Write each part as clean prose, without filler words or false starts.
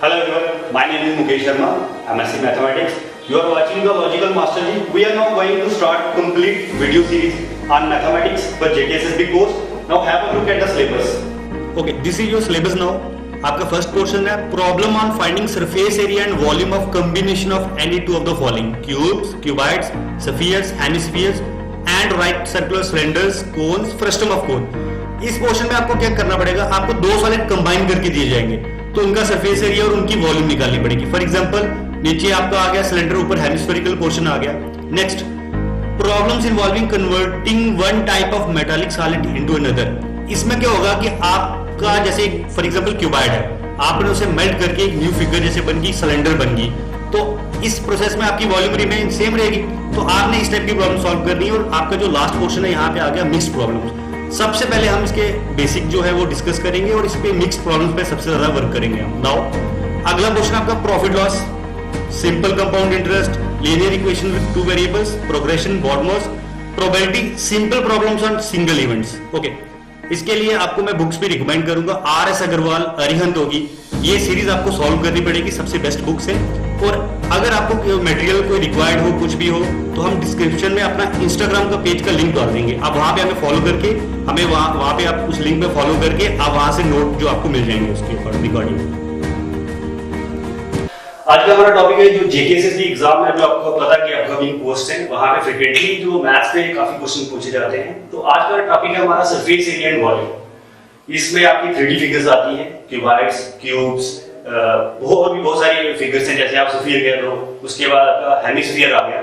Hello everyone, my name is Mukesh Sharma, MSc Mathematics. You are watching the Logical Mastery. We are now going to start complete video series on mathematics for JKSSB course. Now have a look at the syllabus. Okay, this is your syllabus now. आपका first question है problem on finding surface area and volume of combination of any two of the following cubes, cuboids, spheres, hemispheres and right circular cylinders, cones, frustum of cone. इस portion में आपको क्या करना पड़ेगा, आपको दो सॉलिड कंबाइन करके दिए जाएंगे तो उनका सरफेस एरिया और उनकी वॉल्यूम निकालनी पड़ेगी. फॉर एग्जांपल नीचे आपका आ गया सिलेंडर, ऊपर हेमिस्फेरिकल पोर्शन आ गया. Next problems involving converting one type of metallic solid into another. इसमें क्या होगा कि आपका जैसे फॉर एग्जांपल क्यूबाइड है, आपने उसे मेल्ट करके एक न्यू फिगर जैसे बन गई, सिलेंडर बन गई, तो इस प्रोसेस में आपकी वॉल्यूम रिमेन सेम रहेगी. तो आपने इस टाइप की प्रॉब्लम सॉल्व करनी है. और आपका जो लास्ट पोर्शन है यहाँ पे आ गया मिक्स्ड प्रॉब्लम्स. सबसे पहले हम इसके बेसिक जो है वो डिस्कस करेंगे और इस पे मिक्स्ड प्रॉब्लम्स पे सबसे ज्यादा वर्क करेंगे हम. नाउ अगला क्वेश्चन आपका profit loss, simple compound interest, linear equation with two variables, progression, BODMAS, probability, simple problems on single events. Okay, इसके लिए आपको मैं बुक्स भी रिकमेंड करूंगा. आर.एस. अग्रवाल, अरिहंत होगी, ये सीरीज आपको सॉल्व करनी पड़ेगी, सबसे बेस्ट बुक्स है. और अगर आपको मटेरियल कोई रिक्वायर्ड हो, कुछ भी हो, तो हम डिस्क्रिप्शन में अपना इंस्टाग्राम का पेज का लिंक डाल देंगे. आप वहां पे हमें फॉलो करके, हमें वहां पे आप उस लिंक पे फॉलो करके आप वहां से नोट जो आपको मिल जाएंगे उसके रिकॉर्डिंग. आज का हमारा टॉपिक है जो जेकेएसएसबी एग्जाम है, जो आपको पता कि अपकमिंग पोस्ट है, वहां पे फ्रीक्वेंटली जो मैथ्स पे काफी क्वेश्चन पूछे जाते हैं. तो आज का टॉपिक है हमारा सरफेस एरिया एंड वॉल्यूम. इसमें आपकी 3D फिगर्स आती हैं, क्यूबाइड्स, क्यूब्स, और भी बहुत सारी फिगर्स हैं, जैसे आप स्फीयर कह रहे हो, उसके बाद आपका हेमिस्फीयर आ गया.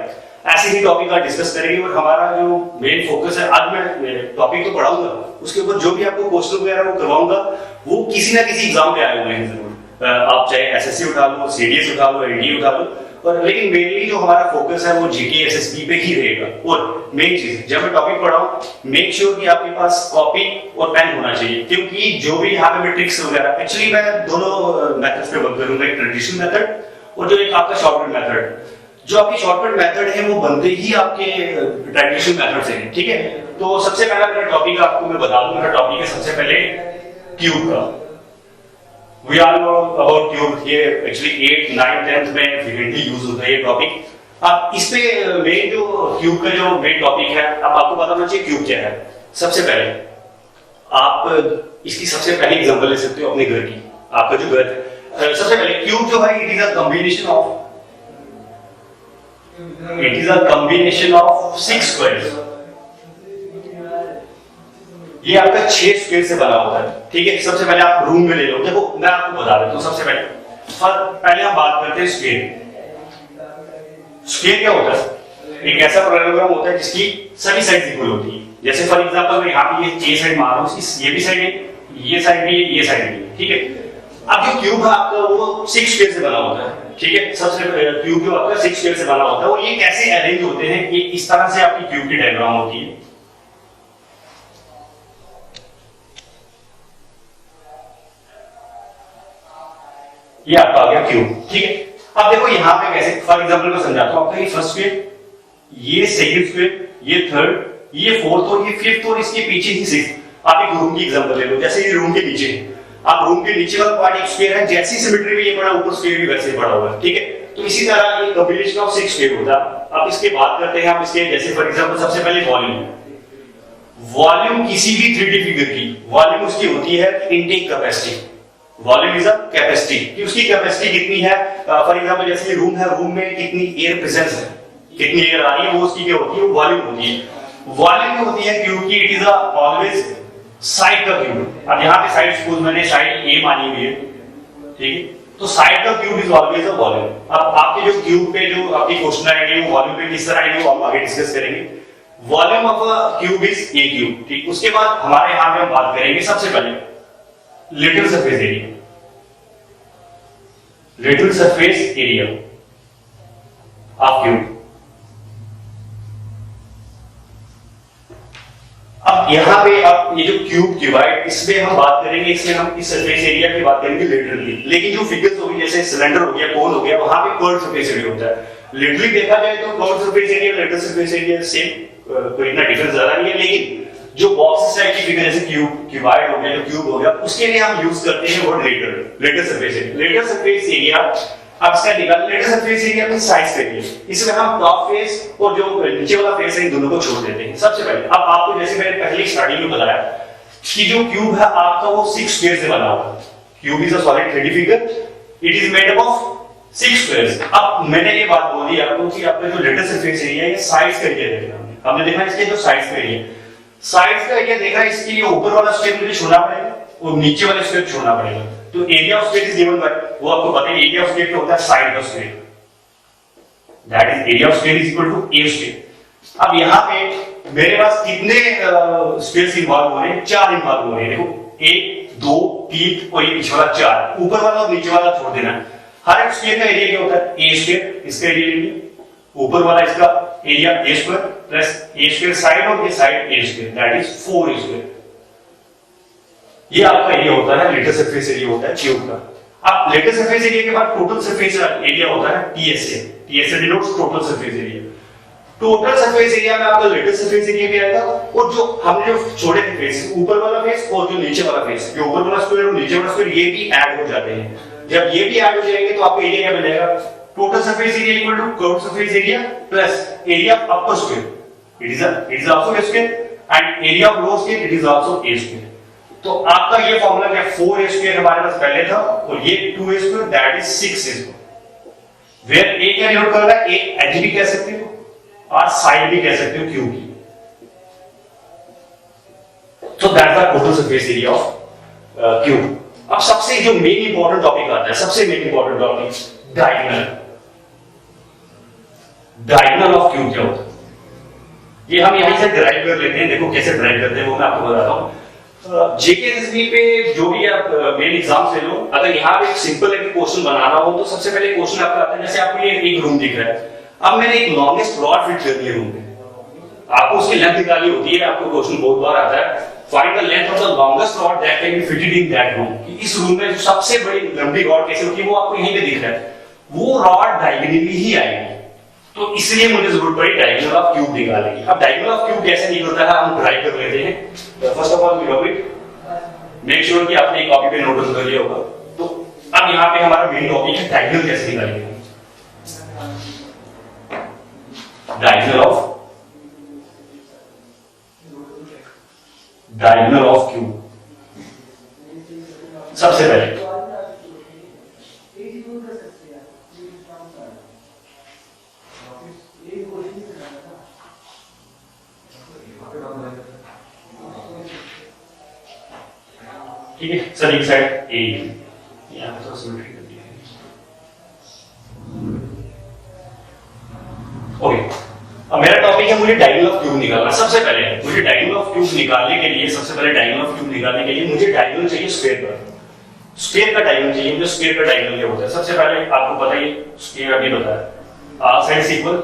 ऐसे ही टॉपिक का डिस्कस करेंगे. और हमारा जो मेन फोकस है, आज मैं टॉपिक तो पढ़ाऊंगा, उसके ऊपर जो भी आपको क्वेश्चन वगैरह वो करवाऊंगा वो किसी ना किसी एग्जाम पे आए हुए हैं जरूर. आप चाहे एसएससी उठा लो, सीडीएस उठा लो, एनडीए उठा लो, और लेकिन मेनली जो हमारा फोकस है वो जीके पे ही रहेगा. और मेन चीज, जब मैं टॉपिक पढ़ाऊं, मेक श्योर कि आपके पास कॉपी और पेन होना चाहिए, क्योंकि जो भी यहाँ पे मैं ट्रिक्स वगैरह, एक्चुअली मैं दोनों मेथड्स पे वर्क करूंगा, एक ट्रेडिशनल मेथड और जो एक आपका शॉर्टकट मेथड. जो आपकी शॉर्टकट मेथड है वो बनते ही आपके ट्रेडिशनल मेथड से है. ठीक है, तो सबसे पहला मेरा टॉपिक आपको मैं बता दूं. मेरा टॉपिक है सबसे पहले क्यूब का. We all know about cube. ये एक्चुअली 8th, 9th, 10th में फ्रीक्वेंटली यूज होता है ये टॉपिक. अब इस पे मेन जो क्यूब का जो मेन टॉपिक है, अब आपको पता होना चाहिए क्यूब क्या है. सबसे पहले आप इसकी सबसे पहली एग्जांपल ले सकते हो अपने घर की. आपका जो घर है, सबसे पहले क्यूब जो है, it is a combination of 6 squares. ये आपका 6 स्क्वायर से बना होता है. ठीक है, सबसे पहले आप रूम में ले लो. देखो मैं आपको बता देता हूं. सबसे पहले हम बात करते हैं स्क्वायर. स्क्वायर क्या होता है? एक ऐसा पैरालेलोग्राम होता है जिसकी सभी साइड इक्वल होती है. जैसे फॉर एग्जांपल मैं यहाँ पे ये 6 साइड मार रहा हूं, ये भी साइड है, ये साइड भी है, ये साइड भी है. ठीक है, अब जो क्यूब है आपका वो 6 स्क्वायर से बना होता है. ठीक है, सबसे क्यूब जो आपका 6 स्क्वायर से बना होता है. वो ये कैसे अरेंज होते हैं, ये इस तरह से आपकी क्यूब की डायग्राम होती है. ये आपका आ गया क्यूब. ठीक है, अब देखो यहाँ पे कैसे, फॉर एग्जांपल मैं समझाता हूं. आपका ये फर्स्ट स्क्वायर, ये सेकंड स्क्वायर, ये थर्ड, ये फोर्थ और ये फिफ्थ, और इसके पीछे ही सिक्स्थ. आप एक रूम की एग्जांपल ले लो. जैसे ये रूम के नीचे है, आप रूम के नीचे वाला पार्ट एक स्क्वायर है, जैसी सिमेट्री में ये बड़ा, ऊपर स्क्वायर भी वैसे ही बड़ा हुआ है. ठीक है, तो इसी तरह ये कॉम्बिनेशन ऑफ 6 स्क्वायर होता है. अब इसके बात करते हैं हम इसके, जैसे फॉर एग्जांपल सबसे पहले वॉल्यूम. वॉल्यूम किसी भी 3D फिगर की वॉल्यूम उसकी होती है intake capacity. Volume is a capacity, कि उसकी कैपेसिटी कितनी है. फॉर एग्जांपल जैसे ये रूम है, रूम में कितनी एयर प्रेजेंस है, कितनी एयर आ रही है, वो उसकी क्या होती है, वॉल्यूम होती है. वॉल्यूम होती है क्यूब की, इट इज ऑलवेज साइड का क्यूब. अब यहाँ पे साइड सपोज मैंने साइड ए मानी हुई है. ठीक है, तो साइड का cube is always a volume. अब आपके जो क्यूब पे जो आपकी क्वेश्चन आएंगे वो वॉल्यूम पे किस तरह आएंगे वो हम आगे डिस्कस करेंगे. Volume of a cube is a cube. ठीक, उसके बाद हमारे यहाँ पे हम बात करेंगे सबसे पहले little surface area. Little surface area of cube. अब यहाँ पे अब ये जो क्यूब क्यूबाइड, इसमें हम बात करेंगे, इसमें हम इस सरफेस एरिया की बात करेंगे लिटरली. लेकिन जो फिगर्स होगी, जैसे सिलेंडर हो गया, कोन हो गया, वहां पे कर्व्ड सरफेस एरिया होता है. लिटरली देखा जाए तो curved surface area, little surface area same, कोई इतना डिफरेंस ज्यादा नहीं है. लेकिन जो बॉक्स टाइप की फिगर जैसे क्यूब, क्यूबाइड हो गया, क्यूब हो गया, उसके लिए हम यूज करते हैं word lateral surface area. Lateral surface area अब इसका निकाल, लेटर सरफेस एरिया में साइज करिए, इसमें हम टॉप फेस और जो नीचे वाला फेस है इन दोनों को छोड़ देते हैं। सबसे पहले अब आपको जैसे मैंने पहले स्टार्टिंग में बताया कि जो क्यूब है आपका वो 6 स्क्वायर से बना हुआ है। Cube is a solid 3D figure, it is made up of 6 squares. अब मैंने ये बात बोली आपको कि आपका जो लेटर सरफेस एरिया है साइज का एरिया देखना हमने देखा इसके जो साइज का एरिया, साइज का एरिया देखा, इसके लिए ऊपर वाला स्क्वायर मुझे छोड़ना पड़ेगा और नीचे वाला स्क्वायर छोड़ना पड़ेगा। तो area of square is given bye, वो आपको पता है एरिया ऑफ स्क्वायर क्या होता है, साइड का square, that is area of square is equal to a square. अब यहाँ पे मेरे पास कितने स्क्वायर्स इन्वॉल्व हो रहे हैं, 4 इन्वॉल्व हो रहे हैं। देखो 1 2 3 और ये पीछे वाला 4, ऊपर वाला और नीचे वाला छोड़ देना। हर एक स्क्वायर का एरिया क्या होता है, ए स्क्वायर, इसका एरिया लेंगे, ऊपर वाला इसका area A square plus A square side और ये side A square, that is 4 square. ये आपका एरिया होता है, लेटर सरफेस एरिया होता है क्यूब का। अब लेटर सरफेस एरिया के बाद टोटल सरफेस एरिया होता है TSA, TSA denotes total surface area. Total surface area में आपका लेटर सरफेस एरिया भी आएगा और जो हमने जो छोड़े थे फेस, ऊपर वाला फेस और जो नीचे वाला फेस, जो ऊपर वाला स्क्वायर और नीचे वाला स्क्वायर ये भी ऐड हो जाते हैं। जब ये भी ऐड हो जाएंगे तो आपको एरिया क्या मिलेगा, total surface area equal to curve surface area plus area of upper square, it is also a square, and area of lower square it is also a square. तो आपका ये फार्मूला क्या, 4a स्क्वायर हमारे पास पहले था और ये 2a square that is 6a square, where a क्या डिनोट कर रहा है, a एज भी कह सकते हो और साइड भी कह सकते हो क्यूब की। तो that's the total surface area of cube. अब सबसे जो मेन इंपॉर्टेंट टॉपिक आता है, सबसे main important topic diagonal. Diagonal of cube क्या होता है, ये हम यहीं से ड्राइव कर लेते हैं। देखो कैसे ड्राइव करते हैं वो मैं आपको बताता हूं। जेकेएसएसबी पे जो भी आप मेन एग्जाम से लो, अगर यहाँ पे एक सिंपल एक क्वेश्चन बनाना हो तो सबसे पहले क्वेश्चन आपका आता है, जैसे आपको ये एक रूम दिख रहा है, अब मैंने एक लॉन्गेस्ट रॉड फिट कर दिया रूम में, आपको उसकी लेंथ निकालनी होती है। आपको क्वेश्चन बहुत बार आता है, find the length of the longest rod that can be fitted in that room. इस रूम में जो सबसे बड़ी लंबी रॉड कैसे होती है वो आपको यहीं पे दिख रहा है, वो रॉड डायगोनली ही आएगी। तो इसलिए मुझे जरूरत पड़ी डायगोनल ऑफ क्यूब निकालने की। अब डायगोनल ऑफ क्यूब कैसे निकलता है हम ड्राइव कर लेते हैं। First of all we make sure कि आपने एक कॉपी पे नोट डाउन कर लिया होगा। तो अब यहाँ पे हमारा मेन टॉपिक है डायगोनल कैसे निकालेंगे। डायगोनल ऑफ क्यूब सबसे पहले ठीक है सर, एक साइड ए यहां तो सिमेट्री कर दिया है। ओके, अब मेरा टॉपिक है मुझे डायगोनल ऑफ क्यूब निकालना। सबसे पहले मुझे डायगोनल ऑफ क्यूब निकालने के लिए मुझे डायगोनल चाहिए स्क्वायर का। स्क्वायर का डायगोनल चाहिए मुझे। स्क्वायर का डायगोनल क्या होता है, सबसे पहले आपको पता ही स्क्वायर अभी बताया, आर साइड इक्वल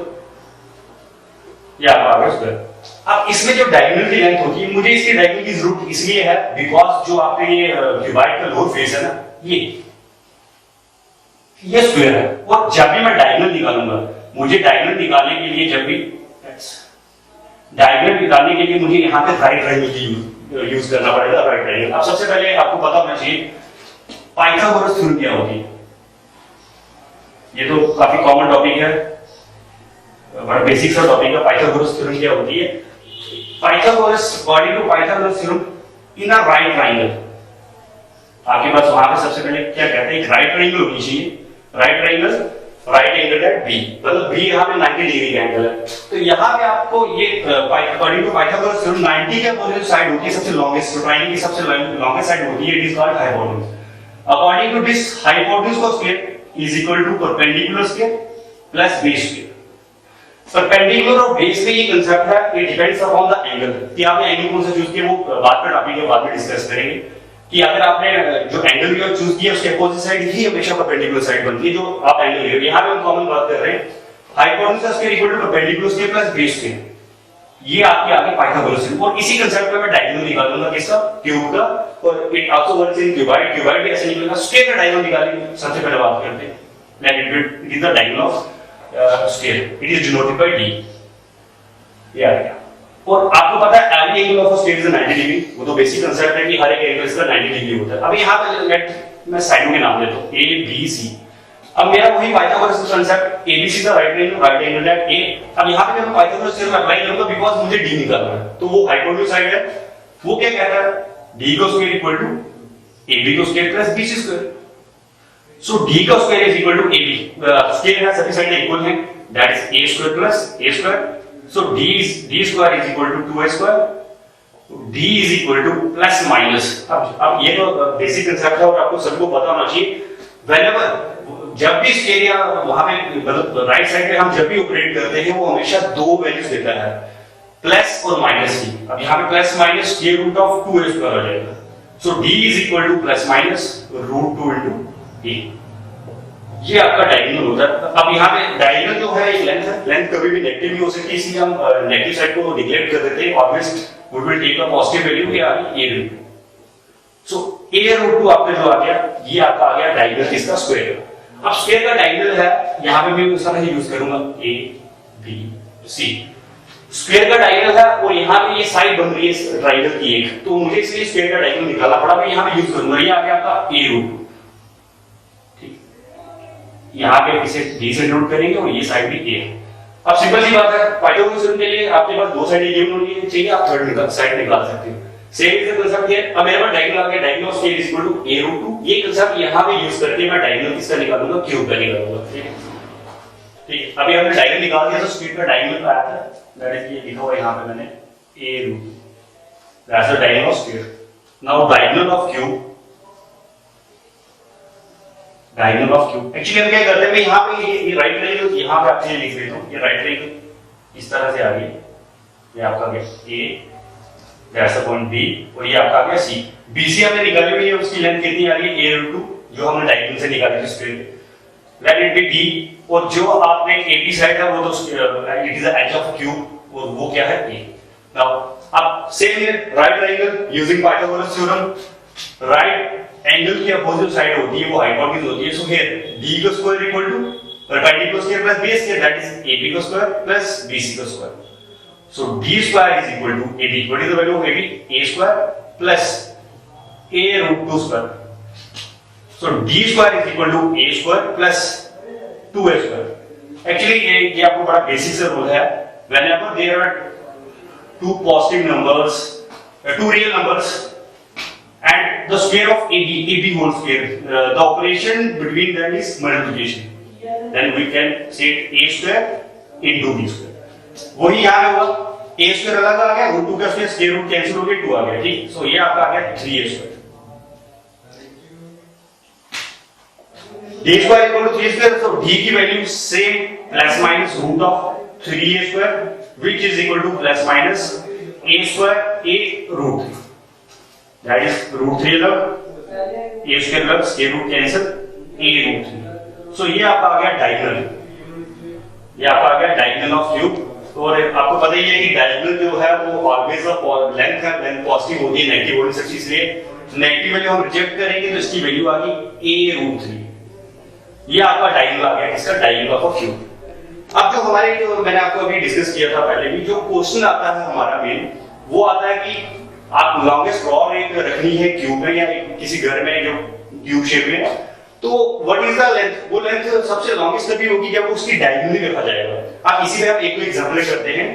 या आर स्क्वायर। अब इसमें जो डायगोनल की लेंथ होती है, मुझे इसकी डायगोनल की जरूरत इसलिए है बिकॉज जो आपके ये क्यूबाइड का लोअर फेस है ना, ये स्क्वायर है, और जब भी मैं डायगोनल निकालूंगा, मुझे डायगोनल निकालने के लिए मुझे यहाँ पे राइट ट्रायंगल यूज करना पड़ेगा, राइट ट्रायंगल। अब सबसे पहले आपको पता होना चाहिए पाइथागोरस थ्योरम क्या होती है। ये तो काफी कॉमन टॉपिक है, बड़ा बेसिक सा टॉपिक है। पाइथागोरस थ्योरम क्या होती है, Pythagoras according to Pythagoras theorem in a right triangle, आपके पास वहां पे सबसे पहले क्या कहते हैं, एक राइट ट्रायंगल होनी चाहिए। राइट ट्रायंगल, राइट एंगल है बी, मतलब बी यहाँ पे 90 डिग्री का एंगल है। तो यहाँ पे आपको ये अकॉर्डिंग टू पाइथागोरस थ्योरम 90 के अपोजिट साइड होती है सबसे लॉन्गेस्ट, ट्रायंगल की सबसे लॉन्गेस्ट साइड होती है, it is called hypotenuse. According to this hypotenuse का square is equal to perpendicular square plus base square. Perpendicular और बेस का ये कांसेप्ट है, it depends upon the angle, कि आपने एंगल कौन सा चूज किया वो बाद में टॉपिक है, बाद में डिस्कस करेंगे कि अगर आपने जो एंगल भी चूज किया उसके अपोजिट साइड ही हमेशा परपेंडिकुलर साइड बनती है, जो आप एंगल ले रहे हो। यहाँ पे हम कॉमन बात कर रहे हैं हाइपोटेन्यूज का square equal to perpendicular square plus base square, ये आपके आगे पाइथागोरस थ्योरम। और इसी कांसेप्ट पे मैं डायगोनल निकालूंगा किसका, क्यूब का, और it also works in cuboid. Cuboid भी ऐसे निकलेगा, स्क्वायर का डायगोनल निकालेंगे। सबसे पहले बात करते हैं it is the diagonal of square, it is denoted by D. ये आ गया। और आपको पता है every angle of a sphere is 90 degree, वो तो बेसिक कांसेप्ट है कि हर एक एंगल इसका 90 डिग्री होता है। अब यहाँ पे लेट मैं साइडों के नाम लेता हूँ ए बी सी। अब मेरा वही पाइथागोरस कांसेप्ट एबीसी का राइट एंगल एट ए। अब यहाँ पे मैं पाइथागोरस थ्योरम अप्लाई करूंगा बिकॉज़ मुझे डी निकालना है, तो वो हाइपोटेन्यूज साइड है, वो क्या कहता है डी का स्क्वायर इक्वल टू AB का square plus BC square. So D का square is equal to AB, square है सभी साइड इक्वल है, that is A square plus A square. So D square is equal to 2A square, D is equal to plus minus. अब ये तो basic concept है और आपको सबको पता होना चाहिए व्हेनेवर जब भी स्क्वायर या वहां पे मतलब राइट साइड पे हम जब भी ऑपरेट करते हैं वो हमेशा दो वैल्यूज देता है, प्लस और माइनस की। अब यहाँ पे plus minus square root of 2A square हो जाएगा। So D is equal to plus minus root 2 into A। ये आपका डायगोनल होता है। अब यहाँ पे डायगोनल जो है एक लेंथ है, लेंथ कभी भी नेगेटिव भी हो सकती है, इसलिए हम नेगेटिव साइड को निग्लेक्ट कर देते हैं, always we will take a positive value या A रूट। सो A रूट 2 आपका जो आ गया, ये आपका आ गया डायगोनल इसका स्क्वायर। अब स्क्वायर का डायगोनल है, यहाँ पे भी उसका ही यूज करूंगा A B C। स्क्वायर का डायगोनल है और यहाँ पे ये साइड बन रही है ट्रायंगल की एक, तो मुझे इसलिए स्क्वायर का डायगोनल निकालना पड़ा। मैं यहाँ पे यूज करूंगा, ये आ गया आपका A रूट। ठीक, यहाँ पे इसे D से डिनोट करेंगे और ये साइड भी A। अब सिंपल सी बात है, पाइथागोरस थ्योरम के लिए आपके पास दो साइड गिवन होनी चाहिए, आप थर्ड साइड निकाल सकते हो। Same is the concept here. अब मेरे पास डायगोनल आ गया, diagonal of square is equal to A root 2। ये कांसेप्ट यहाँ पे यूज करके मैं डायगोनल किसका निकालूंगा, क्यूब का निकालूंगा। ठीक है, ठीक। अभी हमने डायगोनल निकाल दिया तो स्क्वायर का डायगोनल आया था, दैट इज ये लिखा हुआ यहाँ पे मैंने A root, that's the diagonal of square. Now diagonal of cube, diagonal of cube actually हम क्या करते हैं, मैं यहाँ पे ये राइट ट्रायंगल यहाँ पे आपसे लिख देता हूँ, ये राइट ट्रायंगल इस तरह से आ गई, ये आपका आ गया A, that's the point B, और ये आपका आ गया C। BC हमने निकाली हुई है, उसकी लेंथ कितनी आ रही है A रूट 2, जो हमने डायगोनल से निकाली थी square, let it be D। और जो आपने AB साइड है वो तो it is the edge of cube, और वो क्या है A। नाउ अब same here right triangle using Pythagoras theorem, right angle की अपोजिट साइड होती है वो हाइपोटेन्यूज होती है। सो हियर D का square equal to perpendicular square plus B square, that is AB का स्क्वायर प्लस BC का square. So D square is equal to AB. What is the value of AB? A square plus A root 2 square. So D square is equal to A square plus 2A square. Actually ये आपको बड़ा basic सा rule है। Whenever there are two positive numbers, two real numbers, and the square of AB whole square, the operation between them is multiplication. Then we can say A square into B square. वही यहाँ पे हुआ, A square अलग आ गया, root 2 का square square root cancel हो गया, 2 आ गया। ठीक, सो ये आपका आ गया 3A square. D square equal to 3 square, so D की value same plus minus root of 3A square which is equal to plus minus A square A root 3, that is root 3 अलग, A स्क्वायर अलग, square root cancel, A root 3। So ये आपका आ गया diagonal, ये आपका आ गया डायगोनल ऑफ क्यूब। और आपको पता ही है कि डायगोनल जो है वो ऑलवेज लेंथ है, लेंथ पॉजिटिव होती है, नेगेटिव होनी सकती है, इसलिए नेगेटिव वैल्यू हम रिजेक्ट करेंगे तो इसकी वैल्यू आ गई A रूट 3। ये आपका डायगोनल आ गया, इसका डायगोनल ऑफ क्यूब। अब जो हमारे जो मैंने आपको अभी डिस्कस किया था पहले भी, जो क्वेश्चन आता है हमारा मेन वो आता है कि आप लॉन्गेस्ट रॉड एक रखनी है क्यूब में या किसी घर में जो क्यूब शेप में, तो व्हाट इज द लेंथ, वो लेंथ सबसे लॉन्गेस्ट कभी होगी जब वो उसकी डायगोनली रखा जाएगा। आप इसी में आप एक एग्जांपल करते हैं।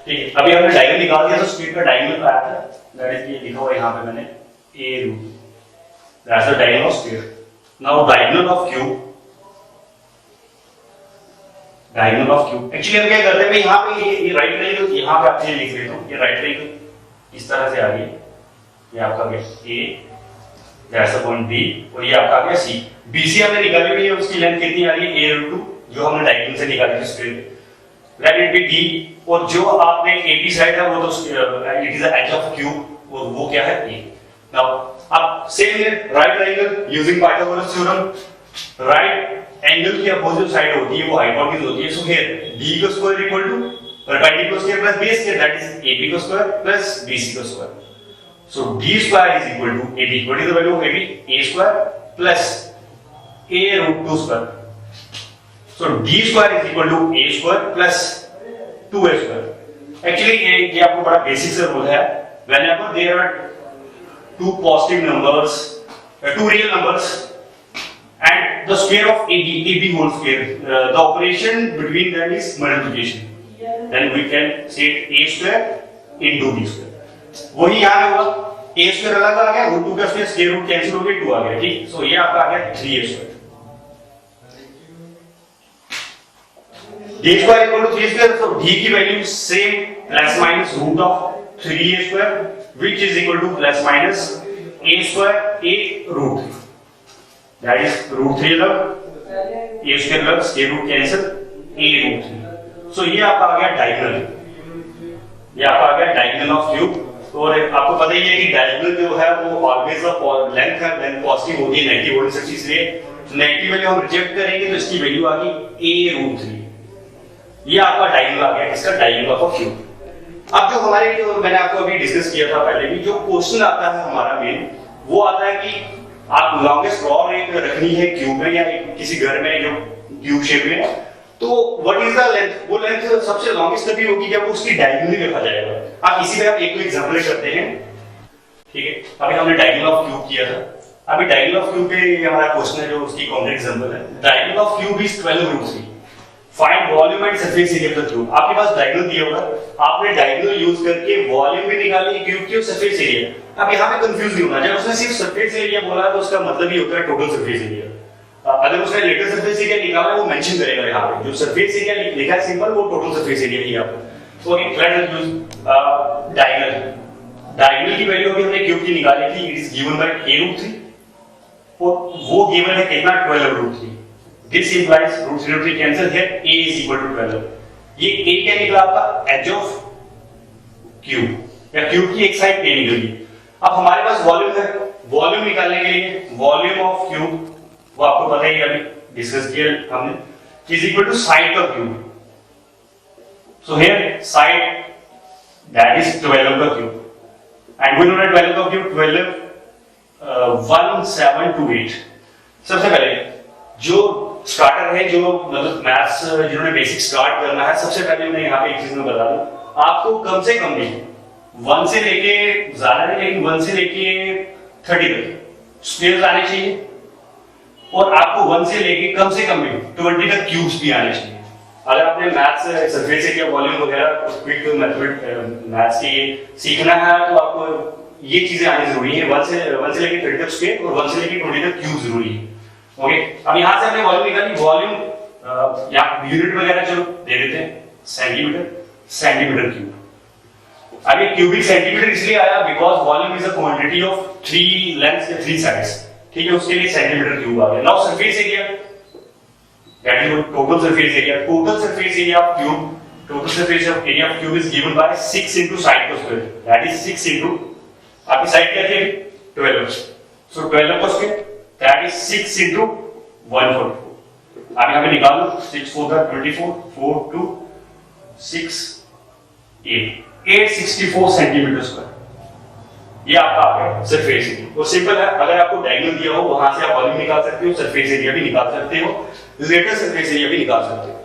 ठीक है, अभी हमने डायगोनल निकाल दिया तो स्क्वायर का डायगोनल आया था, दैट इज ये लिखा हुआ यहाँ पे मैंने A root, that's the diagonal of square. Now diagonal of cube, diagonal of cube actually हम क्या करते हैं, मैं यहाँ पे ये राइट ट्रायंगल यहाँ पे आपसे लिख देता हूँ, ये राइट ट्रायंगल इस तरह से आ गई, ये आपका आ गया A, that's the point B, और ये आपका आ गया C। BC हमने निकाली हुई है, उसकी लेंथ कितनी आ रही है A रूट 2, जो हमने डायगोनल से निकाली थी square, let it be D। और जो आपने AB साइड है वो तो it is the edge of cube, और वो क्या है A। नाउ अब same here right triangle using Pythagoras theorem, right angle की अपोजिट साइड होती है वो हाइपोटेन्यूज होती है। सो हियर D का square equal to perpendicular square plus B square, that is AB का स्क्वायर प्लस BC का square. So D square is equal to AB. What is the value of AB? A square plus A root 2 square. So d square is equal to a square plus 2a square. Actually ये आपको बड़ा basic से rule है. Whenever there are two positive numbers, two real numbers, and the square of AB whole square, the operation between them is multiplication. Then we can say a square into b square. वही यहाँ होगा, a square अलग आ गया, root 2 का square, square root cancel हो गया, 2 आ गया, ठीक? So ये आपका आ गया 3a square. d square equal to 3 square, so d की value same plus minus root of 3a square, which is equal to plus minus a square a root 3. That is root 3 अलग, a square अलग, square root cancel, a root 3. So ये आपका आ गया diagonal. ये आपका आ गया डायगोनल ऑफ क्यूब. और आपको पता ही है कि डायगोनल जो है वो ऑलवेज ऑफ लेंथ है, लेंथ पॉजिटिव होती है, नेगेटिव होने से इसलिए नेगेटिव वैल्यू हम रिजेक्ट करेंगे तो इसकी वैल्यू आ गई a रूट 3. ये आपका डायगोनल आ गया, इसका डायगोनल ऑफ क्यूब. अब जो हमारे जो मैंने आपको अभी डिस्कस किया था पहले भी, जो क्वेश्चन आता है हमारा मेन वो आता है कि आप लॉन्गेस्ट रॉड एक रखनी है क्यूब में या किसी घर में जो क्यूब शेप में, तो व्हाट इज द लेंथ, वो लेंथ सबसे लॉन्गेस्ट तभी होगी जब उसकी डायगोनली रखा जाएगा. आप इसी में आप एक एग्जांपल करते हैं, ठीक है? अभी हमने डायगोनल ऑफ क्यूब किया था. अभी डायगोनल ऑफ क्यूब पे हमारा क्वेश्चन है जो उसकी कॉम्प्लेक्स एग्जांपल है. Diagonal of cube is 12 root 3. Find volume and surface area of the cube. आपके पास डायगोनल दिया होगा, आपने डायगोनल यूज करके वॉल्यूम भी निकाली क्यूब की और सरफेस एरिया. अब यहां पे कंफ्यूज नहीं होना, जब उसने सिर्फ सरफेस एरिया बोला तो उसका मतलब ही होता है टोटल सरफेस एरिया. अगर उसने लेटर सरफेस एरिया निकाला वो मेंशन करेगा यहां पे, जो सरफेस एरिया लिखा है सिंबल वो टोटल सरफेस एरिया ही आपको. तो let us use diagonal. Diagonal की वैल्यू अभी हमने क्यूब की निकाली थी, it is given by a root 3 और वो गिवन है कितना 12 root 3. This implies root 3 root 3 cancel है, a इज इक्वल टू 12. ये a क्या निकला आपका एज ऑफ क्यूब या क्यूब की एक साइड a निकली. अब हमारे पास वॉल्यूम है, वॉल्यूम निकालने के लिए वॉल्यूम ऑफ क्यूब वो आपको पता ही अभी डिस्कस किया हमने, is equal to side of cube. So here side that is 12 का cube and we know that 12 का क्यूब 12 1728. सबसे पहले जो स्टार्टर है, जो मतलब मैथ्स जिन्होंने बेसिक स्टार्ट करना है, सबसे पहले मैं यहाँ पे एक चीज में बता दूं, आपको कम से कम भी 1 से लेके ज्यादा नहीं लेकिन 1 से लेके 30 तक स्क्वायर्स आने चाहिए और आपको 1 से लेके कम से कम भी 20 तक क्यूब्स भी आने चाहिए. अगर आपने मैथ्स सरफेस एरिया वॉल्यूम वगैरह क्विक मैथ्स के सीखना है तो आपको ये चीजें आनी जरूरी है. 1 से लेके 30 तक स्क्वायर और 1 से लेके 20 तक क्यूब जरूरी है. ओके, अब यहां से हमने वॉल्यूम निकाली. वॉल्यूम या यूनिट वगैरह जो दे देते हैं सेंटीमीटर क्यूब. अब ये क्यूबिक सेंटीमीटर इसलिए आया because volume is a quantity of 3 lengths या 3 साइड्स, ठीक है? उसके लिए सेंटीमीटर क्यूब आ गया. Now surface area that is total surface area. Total surface area of cube, total surface area of cube is given bye 6 into side का square, that is 6 into आपकी side क्या थी 12. सो 12 का स्क्वायर दैट इज 6 इनटू 144. अब यहां पे निकालो 6 4 24 4 2 6 8 864 centimetre square. ये आपका आ गया सरफेस एरिया. वो सिंपल है, अगर आपको डायगोनल दिया हो वहां से आप वॉल्यूम निकाल सकते हो, सरफेस एरिया भी निकाल सकते हो, लेटर सरफेस एरिया भी निकाल सकते हो.